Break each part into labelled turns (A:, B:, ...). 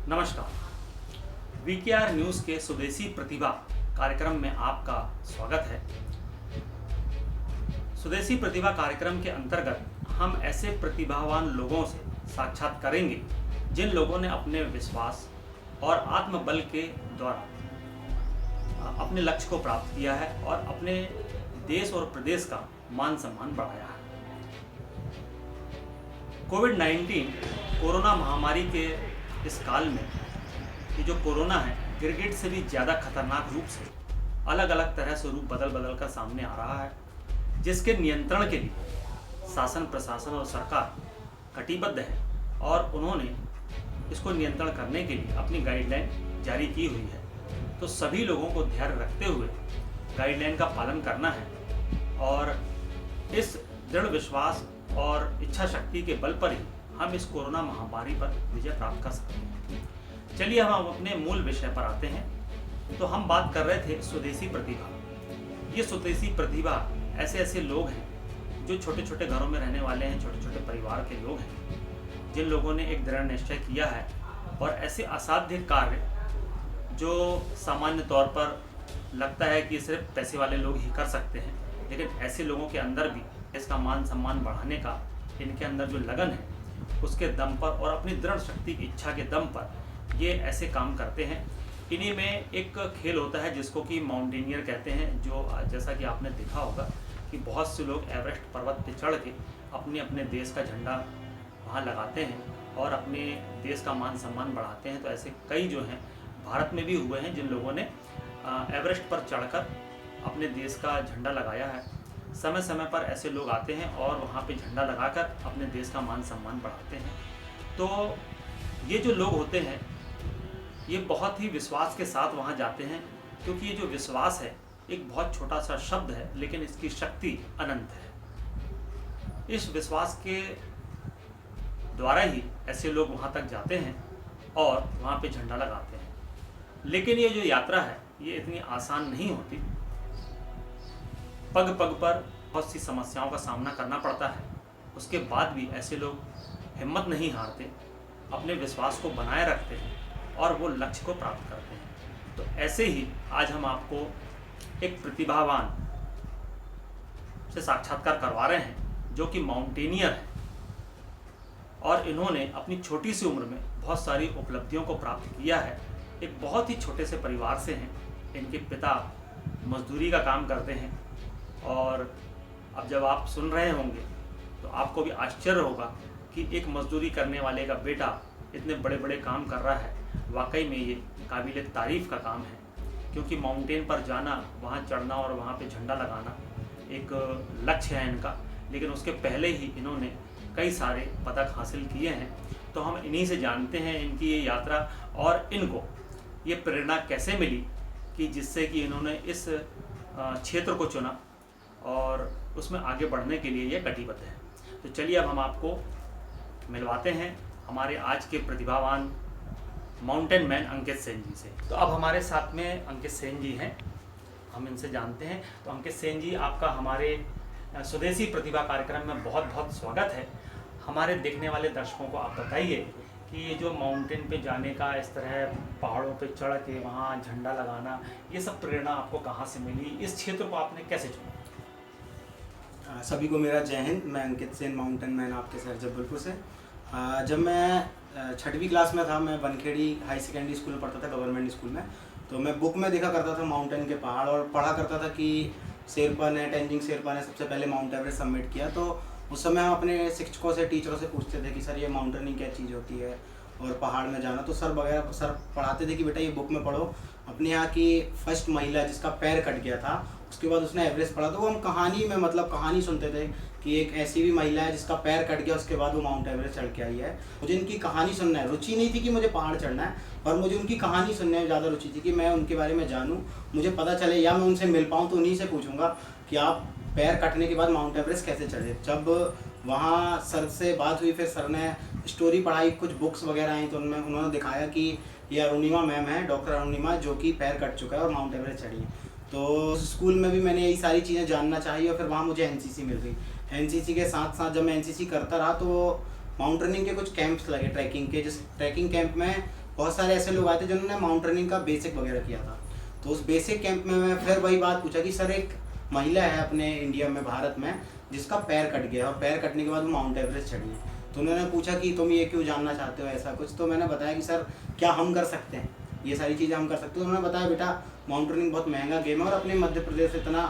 A: नमस्कार। VKR news के स्वदेशी प्रतिभा कार्यक्रम में आपका स्वागत है। स्वदेशी प्रतिभा कार्यक्रम के अंतर्गत हम ऐसे प्रतिभावान लोगों से साक्षात करेंगे जिन लोगों ने अपने विश्वास और आत्मबल के द्वारा अपने लक्ष्य को प्राप्त किया है और अपने देश और प्रदेश का मान सम्मान बढ़ाया है। कोविड-19 कोरोना महामारी के इस काल में ये जो कोरोना है गिरगिट से भी ज़्यादा खतरनाक रूप से अलग अलग तरह से रूप बदल बदल कर सामने आ रहा है, जिसके नियंत्रण के लिए शासन प्रशासन और सरकार कटिबद्ध है और उन्होंने इसको नियंत्रण करने के लिए अपनी गाइडलाइन जारी की हुई है। तो सभी लोगों को ध्यान रखते हुए गाइडलाइन का पालन करना है और इस दृढ़ विश्वास और इच्छा शक्ति के बल पर ही हम इस कोरोना महामारी पर विजय प्राप्त कर सकते हैं। चलिए हम अपने मूल विषय पर आते हैं। तो हम बात कर रहे थे स्वदेशी प्रतिभा। ये स्वदेशी प्रतिभा ऐसे लोग हैं जो छोटे छोटे घरों में रहने वाले हैं, छोटे छोटे परिवार के लोग हैं जिन लोगों ने एक दृढ़ निश्चय किया है और ऐसे असाध्य कार्य जो सामान्य तौर पर लगता है कि सिर्फ पैसे वाले लोग ही कर सकते हैं, लेकिन ऐसे लोगों के अंदर भी इसका मान सम्मान बढ़ाने का इनके अंदर जो लगन है उसके दम पर और अपनी दृढ़ शक्ति की इच्छा के दम पर ये ऐसे काम करते हैं। इन्हीं में एक खेल होता है जिसको कि माउंटेनियर कहते हैं, जो जैसा कि आपने देखा होगा कि बहुत से लोग एवरेस्ट पर्वत पे चढ़ के अपने अपने देश का झंडा वहाँ लगाते हैं और अपने देश का मान सम्मान बढ़ाते हैं। तो ऐसे कई जो हैं भारत में भी हुए हैं जिन लोगों ने एवरेस्ट पर चढ़कर अपने देश का झंडा लगाया है। समय समय पर ऐसे लोग आते हैं और वहाँ पे झंडा लगाकर अपने देश का मान सम्मान बढ़ाते हैं। तो ये जो लोग होते हैं ये बहुत ही विश्वास के साथ वहाँ जाते हैं, क्योंकि ये जो विश्वास है एक बहुत छोटा सा शब्द है लेकिन इसकी शक्ति अनंत है। इस विश्वास के द्वारा ही ऐसे लोग वहाँ तक जाते हैं और वहाँ पे झंडा लगाते हैं। लेकिन ये जो यात्रा है ये इतनी आसान नहीं होती। पग पग पर बहुत सी समस्याओं का सामना करना पड़ता है। उसके बाद भी ऐसे लोग हिम्मत नहीं हारते, अपने विश्वास को बनाए रखते हैं और वो लक्ष्य को प्राप्त करते हैं। तो ऐसे ही आज हम आपको एक प्रतिभावान से साक्षात्कार करवा रहे हैं जो कि माउंटेनियर है और इन्होंने अपनी छोटी सी उम्र में बहुत सारी उपलब्धियों को प्राप्त किया है। एक बहुत ही छोटे से परिवार से हैं। इनके पिता मजदूरी का काम करते हैं और अब जब आप सुन रहे होंगे तो आपको भी आश्चर्य होगा कि एक मजदूरी करने वाले का बेटा इतने बड़े बड़े काम कर रहा है। वाकई में ये काबिल तारीफ़ का काम है, क्योंकि माउंटेन पर जाना, वहाँ चढ़ना और वहाँ पे झंडा लगाना एक लक्ष्य है इनका। लेकिन उसके पहले ही इन्होंने कई सारे पदक हासिल किए हैं। तो हम इन्हीं से जानते हैं इनकी ये यात्रा और इनको ये प्रेरणा कैसे मिली कि जिससे कि इन्होंने इस क्षेत्र को चुना और उसमें आगे बढ़ने के लिए ये कटिबद्ध है। तो चलिए अब हम आपको मिलवाते हैं हमारे आज के प्रतिभावान माउंटेन मैन अंकित सेन जी से। तो अब हमारे साथ में अंकित सेन जी हैं, हम इनसे जानते हैं। तो अंकित सेन जी, आपका हमारे स्वदेशी प्रतिभा कार्यक्रम में बहुत बहुत स्वागत है। हमारे देखने वाले दर्शकों को आप बताइए कि ये जो माउंटेन पे जाने का, इस तरह पहाड़ों पे चढ़ के वहाँ झंडा लगाना, ये सब प्रेरणा आपको कहाँ से मिली? इस क्षेत्र को आपने कैसे चुना?
B: सभी को मेरा जय हिंद। मैं अंकित सेन, माउंटेन मैन, आपके शहर जबलपुर से। जब मैं 6वीं क्लास में था, मैं बनखेड़ी हाई सेकेंडरी स्कूल में पढ़ता था, गवर्नमेंट स्कूल में। तो मैं बुक में देखा करता था माउंटेन के पहाड़ और पढ़ा करता था कि शेरपा ने, तेंजिंग शेरपा ने सबसे पहले माउंट एवरेस्ट सबमिट किया। तो उस समय हम अपने शिक्षकों से, टीचरों से पूछते थे कि सर ये माउंटेनिंग क्या चीज़ होती है और पहाड़ में जाना। तो सर पढ़ाते थे कि बेटा ये बुक में पढ़ो, अपने यहाँ की फर्स्ट महिला जिसका पैर कट गया था उसके बाद उसने एवरेस्ट पढ़ा। तो वो हम कहानी में, मतलब कहानी सुनते थे कि एक ऐसी भी महिला है जिसका पैर कट गया, उसके बाद वो माउंट एवरेस्ट चढ़ के आई है। मुझे इनकी कहानी सुनना है, रुचि नहीं थी कि मुझे पहाड़ चढ़ना है, पर मुझे उनकी कहानी सुनने में ज़्यादा रुचि थी कि मैं उनके बारे में जानूँ, मुझे पता चले, या मैं उनसे मिल पाऊँ। तो उन्हीं से पूछूंगा कि आप पैर कटने के बाद माउंट एवरेस्ट कैसे चढ़े। जब वहाँ सर से बात हुई, फिर सर ने स्टोरी पढ़ाई, कुछ बुक्स वगैरह आई, तो उनमें उन्होंने दिखाया कि ये अरुणिमा मैम है, डॉक्टर अरुणिमा, जो कि पैर कट चुका है और माउंट एवरेस्ट चढ़ी है। तो स्कूल में भी मैंने यही सारी चीज़ें जानना चाहिए और फिर वहाँ मुझे एनसीसी मिल गई। एनसीसी के साथ साथ जब मैं एनसीसी करता रहा तो माउंटेनिंग के कुछ कैंप्स लगे ट्रैकिंग के, जिस ट्रैकिंग कैंप में बहुत सारे ऐसे लोग आए थे जिन्होंने माउंटेनिंग का बेसिक वगैरह किया था। तो उस बेसिक कैंप में मैं फिर वही बात पूछा कि सर एक महिला है अपने इंडिया में, भारत में, जिसका पैर कट गया और पैर कटने के बाद वो माउंट एवरेस्ट चढ़ी है। तो उन्होंने पूछा कि तुम ये क्यों जानना चाहते हो ऐसा कुछ। तो मैंने बताया कि सर क्या हम कर सकते हैं, ये सारी चीज़ें हम कर सकते हैं। उन्होंने बताया बेटा माउंटेनिंग बहुत महंगा गेम है और अपने मध्य प्रदेश से इतना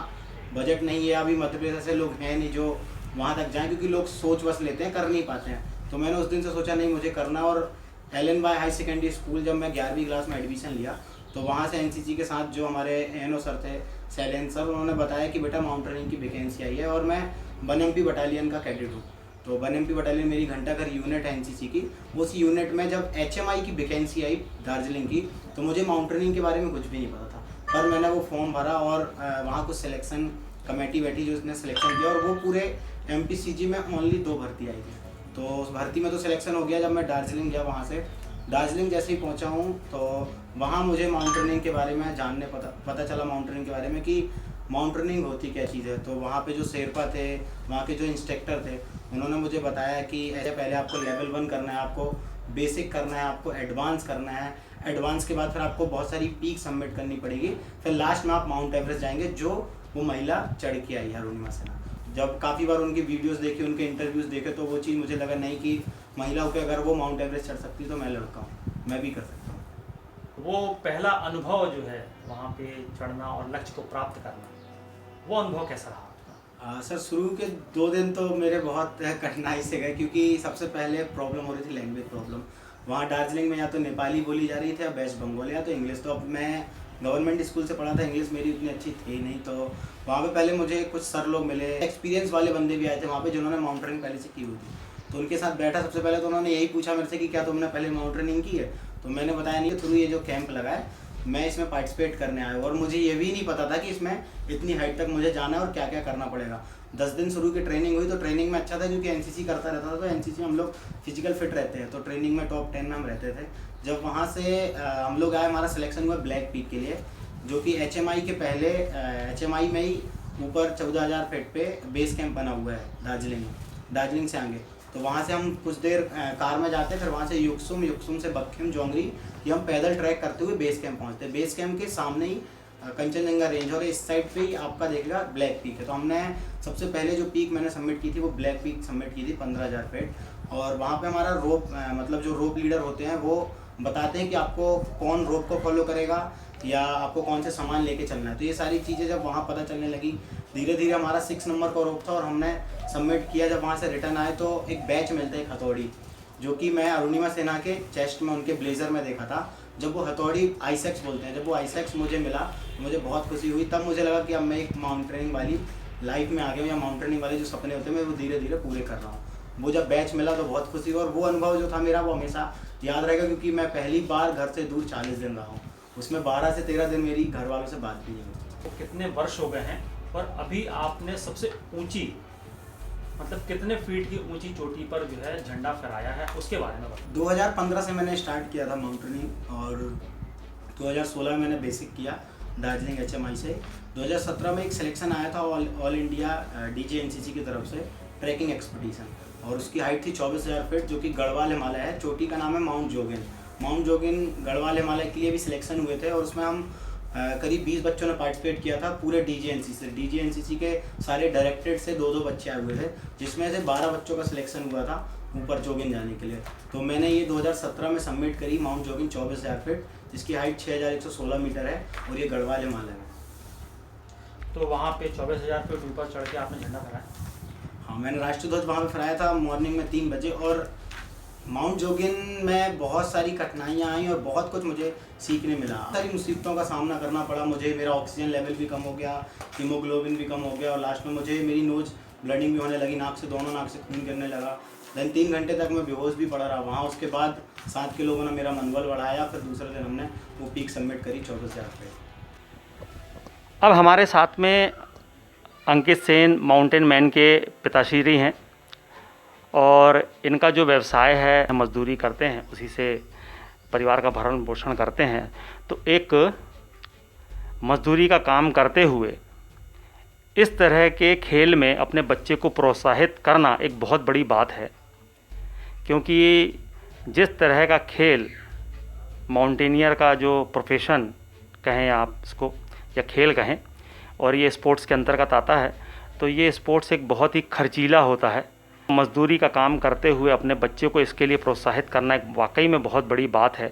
B: बजट नहीं है, अभी मध्य प्रदेश ऐसे लोग हैं नहीं जो वहाँ तक जाएँ, क्योंकि लोग सोच बस लेते हैं, कर नहीं पाते हैं। तो मैंने उस दिन से सोचा नहीं मुझे करना। और एलन बाय हाई सेकेंडरी स्कूल जब मैं 11वीं क्लास में एडमिशन लिया तो वहाँ से एनसीसी के साथ जो हमारे एनओ सर थे, शैलेंद्र सर, उन्होंने बताया कि बेटा माउंटेनिंग की वैकेंसी आई है और मैं 1MP बटालियन का कैडेट हूँ। तो 1MP बटालियन मेरी घंटाघर यूनिट है एनसीसी की। उस यूनिट में जब HMI की वैकेंसी आई दार्जिलिंग की तो मुझे माउंटेनिंग के बारे में कुछ भी नहीं पता था, पर मैंने वो फॉर्म भरा और वहाँ कुछ सिलेक्शन कमेटी बैठी जो उसने सिलेक्शन किया और वो पूरे MPCG में ओनली 2 भर्ती आई थी। तो उस भर्ती में तो सिलेक्शन हो गया। जब मैं दार्जिलिंग गया, वहाँ से दार्जिलिंग जैसे ही पहुँचा हूँ तो वहाँ मुझे माउंटेनिंग के बारे में जानने पता चला माउंटेनिंग के बारे में कि माउंटेनिंग होती क्या चीज़ है। तो वहाँ पे जो शेरपा थे, वहाँ के जो इंस्ट्रक्टर थे, उन्होंने मुझे बताया कि ऐसे पहले आपको लेवल 1 करना है, आपको बेसिक करना है, आपको एडवांस करना है, एडवांस के बाद फिर आपको बहुत सारी पीक सबमिट करनी पड़ेगी, फिर लास्ट में आप माउंट एवरेस्ट जाएंगे, जो वो महिला चढ़ के आई है अरुणिमा सिन्हा। जब काफ़ी बार उनकी वीडियोस देखी, उनके इंटरव्यूज़ देखे, तो वो चीज़ मुझे लगा नहीं कि महिलाओं पे अगर वो माउंट एवरेस्ट चढ़ सकती तो मैं लड़का हूँ, मैं भी कर सकता हूँ।
A: वो पहला अनुभव जो है वहाँ पे चढ़ना और लक्ष्य को प्राप्त करना, वो अनुभव कैसा रहा आपका?
B: सर शुरू के 2 दिन तो मेरे बहुत कठिनाई से गए, क्योंकि सबसे पहले प्रॉब्लम हो रही थी लैंग्वेज प्रॉब्लम। वहाँ दार्जिलिंग में या तो नेपाली बोली जा रही थी या वेस्ट बंगाली या तो इंग्लिश। तो अब मैं गवर्नमेंट स्कूल से पढ़ा था, इंग्लिश मेरी उतनी अच्छी थी नहीं। तो वहाँ पे पहले मुझे कुछ सर लोग मिले, एक्सपीरियंस वाले बंदे भी आए थे वहाँ पे जिन्होंने माउंटेनिंग पहले से की हुई थी। तो उनके साथ बैठा, सबसे पहले तो उन्होंने यही पूछा मेरे से कि क्या तुमने पहले माउंटेनिंग की है। तो मैंने बताया नहीं, थ्रू ये जो कैंप लगा है मैं इसमें पार्टिसिपेट करने आया हूँ और मुझे ये भी नहीं पता था कि इसमें इतनी हाइट तक मुझे जाना है और क्या क्या करना पड़ेगा। 10 दिन शुरू की ट्रेनिंग हुई तो ट्रेनिंग में अच्छा था, क्योंकि एनसीसी करता रहता था, तो एनसीसी में हम लोग फिजिकल फिट रहते हैं, तो ट्रेनिंग में टॉप 10 में हम रहते थे। जब वहाँ से हम लोग आए, हमारा सिलेक्शन हुआ ब्लैक पीक के लिए, जो कि HMI के पहले HMI में ही ऊपर 14,000 फीट पे बेस कैंप बना हुआ है दार्जिलिंग में, दार्जिलिंग से आगे। तो वहाँ से हम कुछ देर कार में जाते, फिर वहाँ से युक्सुम से बक्खिम जोंगरी, ये हम पैदल ट्रैक करते हुए बेस कैंप पहुँचते। बेस कैंप के सामने ही कंचनजंगा रेंज और इस साइड पे ही आपका देखेगा ब्लैक पीक है। तो हमने सबसे पहले जो पीक मैंने सबमिट की थी वो ब्लैक पीक सबमिट की थी 15,000 फीट। और वहाँ पे हमारा रोप मतलब जो रोप लीडर होते हैं वो बताते हैं कि आपको कौन रोप को फॉलो करेगा या आपको कौन से सामान लेके चलना है। तो ये सारी चीज़ें जब वहाँ पता चलने लगी, धीरे धीरे हमारा 6 नंबर का रोप था और हमने सबमिट किया। जब वहाँ से रिटर्न आए तो एक बैच मिलता है, एक हथौड़ी, जो कि मैं अरुणिमा सिन्हा के चेस्ट में उनके ब्लेजर में देखा था। जब वो हथौड़ी आइसेक्स बोलते हैं, जब वो आइसेक्स मुझे मिला तो मुझे बहुत खुशी हुई। तब मुझे लगा कि अब मैं एक माउंटेनिंग वाली लाइफ में आ गया हूँ, या माउंटेनिंग वाले जो सपने होते हैं मैं वो धीरे धीरे पूरे कर रहा हूँ। वो जब बैच मिला तो बहुत खुशी हुई और वो अनुभव जो था मेरा वो हमेशा याद रहेगा, क्योंकि मैं पहली बार घर से दूर 40 दिन रहा हूँ, उसमें 12 से 13 दिन मेरी घर वालों से बात भी नहीं हुई।
A: तो कितने वर्ष हो गए हैं और अभी आपने सबसे ऊंची, मतलब कितने फीट की ऊंची चोटी पर जो है झंडा फहराया है, उसके बारे में बताओ।
B: 2015 से मैंने स्टार्ट किया था माउंटेनिंग और 2016 में मैंने बेसिक किया दार्जिलिंग HMI से। 2017 में एक सिलेक्शन आया था ऑल इंडिया DGNCC की तरफ से ट्रैकिंग एक्सपीडिशन, और उसकी हाइट थी 24,000 फीट, जो कि गढ़वाल हिमालय है। चोटी का नाम है माउंट जोगिन। माउंट जोगिन गढ़वाल हिमालय के लिए भी सिलेक्शन हुए थे और उसमें हम करीब 20 बच्चों ने पार्टिसिपेट किया था पूरे DGNCC के सारे डायरेक्टरेट से 2-2 बच्चे आए हुए थे, जिसमें से 12 बच्चों का सिलेक्शन हुआ था ऊपर जोगिन जाने के लिए। तो मैंने ये 2017 में सबमिट करी माउंट जोगिन 24,000 फीट, जिसकी हाइट 6,116 मीटर है और ये गढ़वाल हिमालय में।
A: तो वहाँ पे 24,000 फीट ऊपर चढ़ के आपने झंडा फहराया?
B: हाँ, मैंने राष्ट्रीय ध्वज वहाँ पे फहराया था मॉर्निंग में 3 बजे। और माउंट जोगिन में बहुत सारी कठिनाइयाँ आई और बहुत कुछ मुझे सीखने मिला। सारी मुसीबतों का सामना करना पड़ा मुझे, मेरा ऑक्सीजन लेवल भी कम हो गया, हीमोग्लोबिन भी कम हो गया और लास्ट में मुझे मेरी नोज ब्लडिंग भी होने लगी, नाक से, दोनों नाक से खून गिरने लगा। देन 3 घंटे तक मैं बेहोश भी पड़ा रहा वहाँ। उसके बाद साथ के लोगों ने मेरा मनोबल बढ़ाया, फिर दूसरे दिन हमने वो पीक सबमिट करी 24,000 फीट।
A: अब हमारे साथ में अंकित सेन माउंटेन मैन के पिताश्री हैं और इनका जो व्यवसाय है मजदूरी करते हैं, उसी से परिवार का भरण पोषण करते हैं। तो एक मजदूरी का काम करते हुए इस तरह के खेल में अपने बच्चे को प्रोत्साहित करना एक बहुत बड़ी बात है, क्योंकि जिस तरह का खेल माउंटेनियर का जो प्रोफेशन कहें आप इसको या खेल कहें, और ये स्पोर्ट्स के अंतर्गत आता है, तो ये स्पोर्ट्स एक बहुत ही खर्चीला होता है। मजदूरी का काम करते हुए अपने बच्चे को इसके लिए प्रोत्साहित करना एक वाकई में बहुत बड़ी बात है।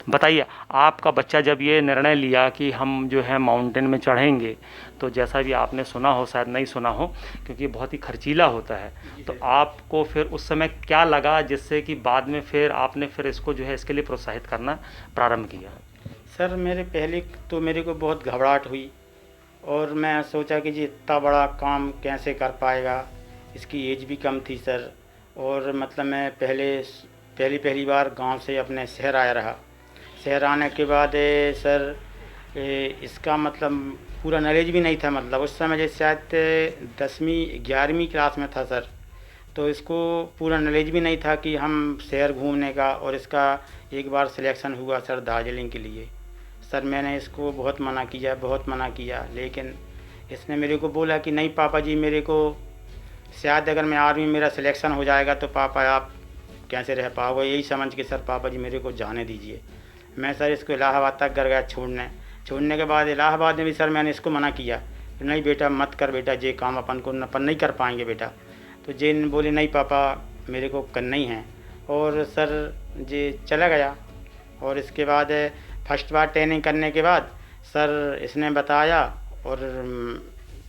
A: बताइए, आपका बच्चा जब ये निर्णय लिया कि हम जो है माउंटेन में चढ़ेंगे, तो जैसा भी आपने सुना हो, शायद नहीं सुना हो, क्योंकि बहुत ही खर्चीला होता है, तो आपको फिर उस समय क्या लगा जिससे कि बाद में फिर आपने फिर इसको जो है इसके लिए प्रोत्साहित करना प्रारंभ किया?
C: सर मेरे को बहुत घबराहट हुई और मैं सोचा कि जी इतना बड़ा काम कैसे कर पाएगा, इसकी एज भी कम थी सर। और मतलब मैं पहली बार गांव से अपने शहर आया रहा। शहर आने के बाद सर इसका मतलब पूरा नॉलेज भी नहीं था। मतलब उस समय जैसे शायद 10वीं 11वीं क्लास में था सर, तो इसको पूरा नॉलेज भी नहीं था कि हम शहर घूमने का। और इसका एक बार सिलेक्शन हुआ सर दार्जिलिंग के लिए। सर मैंने इसको बहुत मना किया, लेकिन इसने मेरे को बोला कि नहीं पापा जी, मेरे को शायद अगर मैं आर्मी मेरा सिलेक्शन हो जाएगा तो पापा आप कैसे रह पाओगे, यही समझ के सर पापा जी मेरे को जाने दीजिए। मैं सर इसको इलाहाबाद तक कर गया छोड़ने के बाद इलाहाबाद में भी सर मैंने इसको मना किया, नहीं बेटा मत कर बेटा, ये काम अपन नहीं कर पाएंगे बेटा। तो जे बोले नहीं पापा मेरे को करना ही है। और सर ये चला गया। और इसके बाद फर्स्ट बार ट्रेनिंग करने के बाद सर इसने बताया और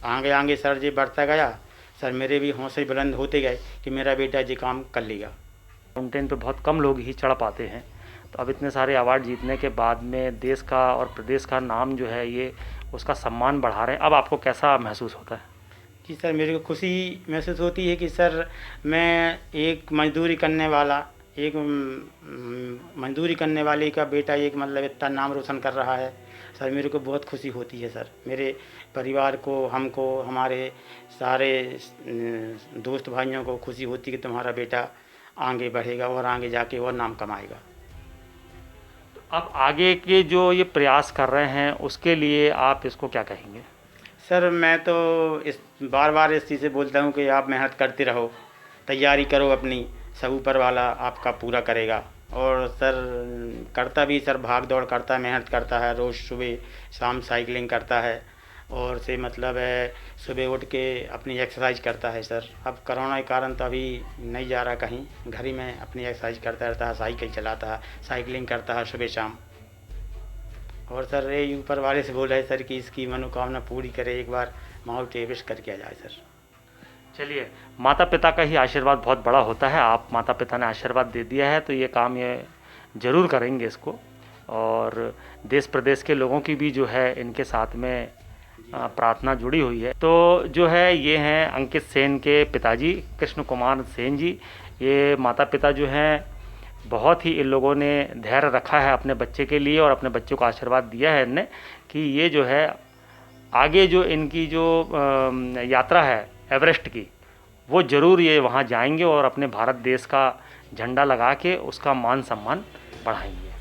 C: आगे सर जी बढ़ता गया। सर मेरे भी हौसले बुलंद होते गए कि मेरा बेटा जी काम कर लेगा।
A: माउंटेन पे बहुत कम लोग ही चढ़ पाते हैं, तो अब इतने सारे अवार्ड जीतने के बाद में देश का और प्रदेश का नाम जो है ये उसका सम्मान बढ़ा रहे हैं, अब आपको कैसा महसूस होता है?
C: जी सर मेरे को खुशी महसूस होती है कि सर मैं एक मजदूरी करने वाले का बेटा एक मतलब इतना नाम रोशन कर रहा है। सर मेरे को बहुत खुशी होती है सर, मेरे परिवार को, हमको, हमारे सारे दोस्त भाइयों को खुशी होती है कि तुम्हारा बेटा आगे बढ़ेगा और आगे जाके और नाम कमाएगा।
A: अब आगे के जो ये प्रयास कर रहे हैं उसके लिए आप इसको क्या कहेंगे?
C: सर मैं तो बार इस चीज़ से बोलता हूँ कि आप मेहनत करते रहो, तैयारी करो अपनी, सब ऊपर वाला आपका पूरा करेगा। और सर करता भी सर भाग दौड़ करता है, मेहनत करता है, रोज़ सुबह शाम साइकिलिंग करता है और से मतलब है सुबह उठ के अपनी एक्सरसाइज करता है सर। अब कोरोना के कारण तो अभी नहीं जा रहा कहीं, घर ही में अपनी एक्सरसाइज करता रहता है, साइकिल चलाता है, साइकिलिंग करता है सुबह शाम। और सर ये ऊपर वाले से बोल रहे सर कि इसकी मनोकामना पूरी करे, एक बार माउंट एवरेस्ट करके आ जाए सर।
A: चलिए, माता पिता का ही आशीर्वाद बहुत बड़ा होता है। आप माता पिता ने आशीर्वाद दे दिया है तो ये काम ये ज़रूर करेंगे इसको, और देश प्रदेश के लोगों की भी जो है इनके साथ में प्रार्थना जुड़ी हुई है। तो जो है ये हैं अंकित सेन के पिताजी कृष्ण कुमार सेन जी। ये माता पिता जो हैं बहुत ही इन लोगों ने धैर्य रखा है अपने बच्चे के लिए और अपने बच्चों को आशीर्वाद दिया है इनने कि ये जो है आगे जो इनकी जो यात्रा है एवरेस्ट की, वो ज़रूर ये वहाँ जाएंगे और अपने भारत देश का झंडा लगा के उसका मान सम्मान बढ़ाएंगे।